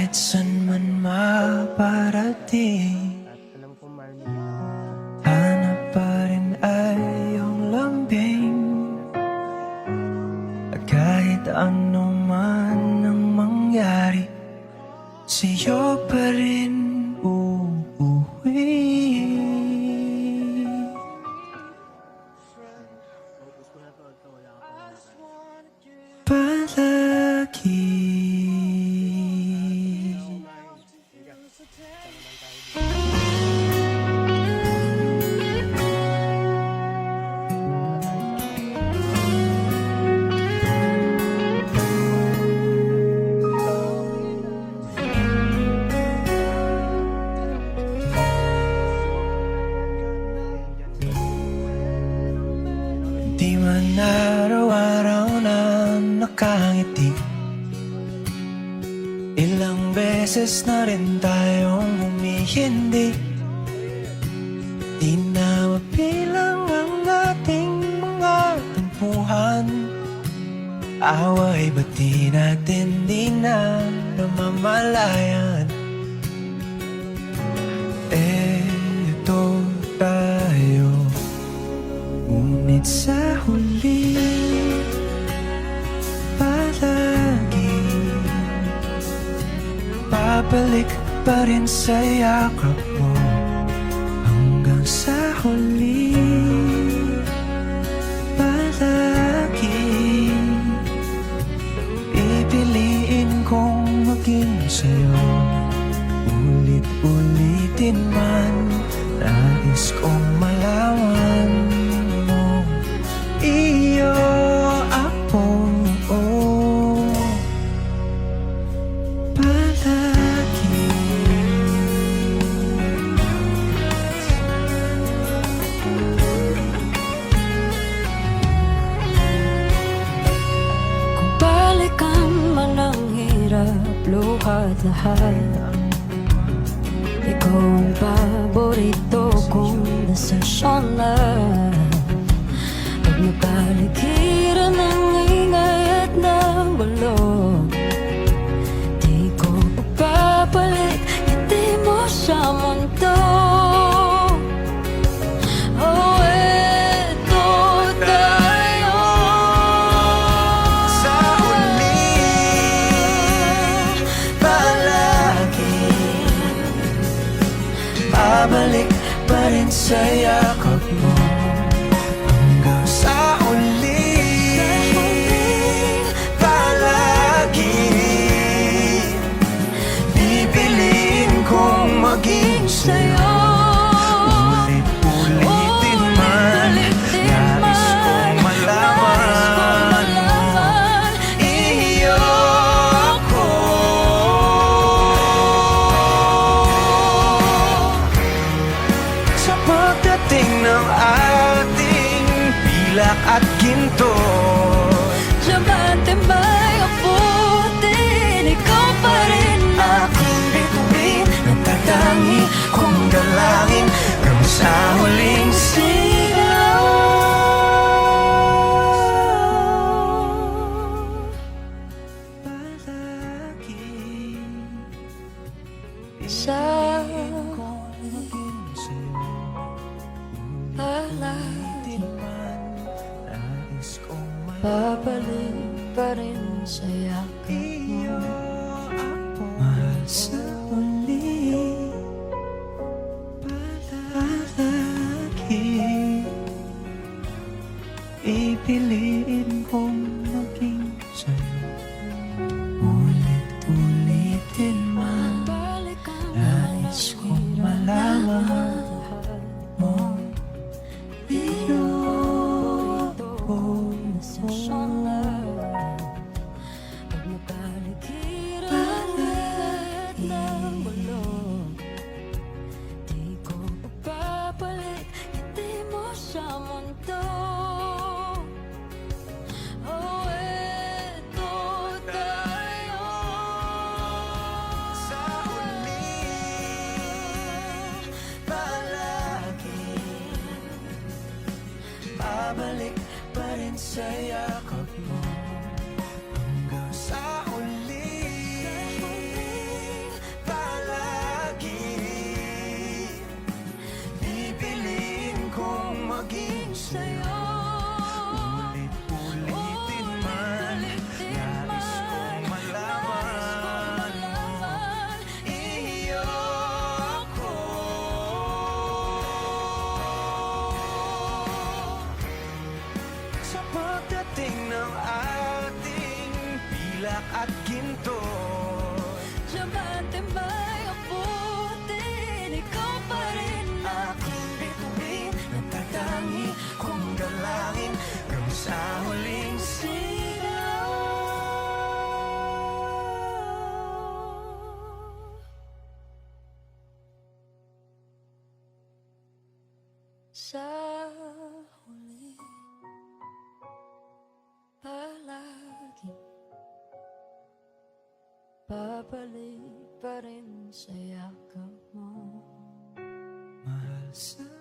kahit san man maparating. At alam ko mahal mo kita. Hanap pa rin ay iyong lambing. At kahit ano man ang mangyari, sa'yo pa rin uuwi. Focus ko na to, wala ka pa naman. Palagi. Di man araw-araw na nakangiti, ilang beses na rin tayong humihindi. Di na mabilang ang ating mga tampuhan. Away ba't di natin di na namamalayan? Eto tayo, ngunit sa huli palagi babalik pa rin sa yakap mo. Hanggang sa huli palagi pipiliin kong maging sa'yo. Ulit-ulitin man, nais kong malaman mo, iyo ako, palagi. Kung balikan man ang hirap, luhat lahat, ikaw ang paborito kong desisyon na. Pag napaligiran ng ingay at ng bulong, di ko pagpapalit, hindi mo sa mundo. Oh, eto tayo. Sa huli palagi babalik pa rin sa yakap mo. Hanggang sa huli palagi pipiliin kong maging sa'yo. Ulit-ulitin man, nais kong malaman iyo ako. Sa pagdating ng ating pilak at ginto, Diamante-may abutin, ikaw pa rin aking bituin, nagtatangi kong dalangin hanggang sa huling sigaw. Palagi sa kong maging sa'yo. palagi. Ulitin man, nais kong Babalik pa rin sa yakap iyo mo. ako. Mahal sa huli palagi pipiliin kong maging sa'yo. Ulit-ulitin man, Balikan nais kong malaman mo, iyo ako. desisyon na. Pag napaligiran ng ingay at Bulak at ginto. Diamante may abutin, ikaw pa rin Aking bituin, nagtatangi kong dalangin hanggang sa huling sigaw. Sa huli, palagi babalik pa rin sa yakap mo. mahal sa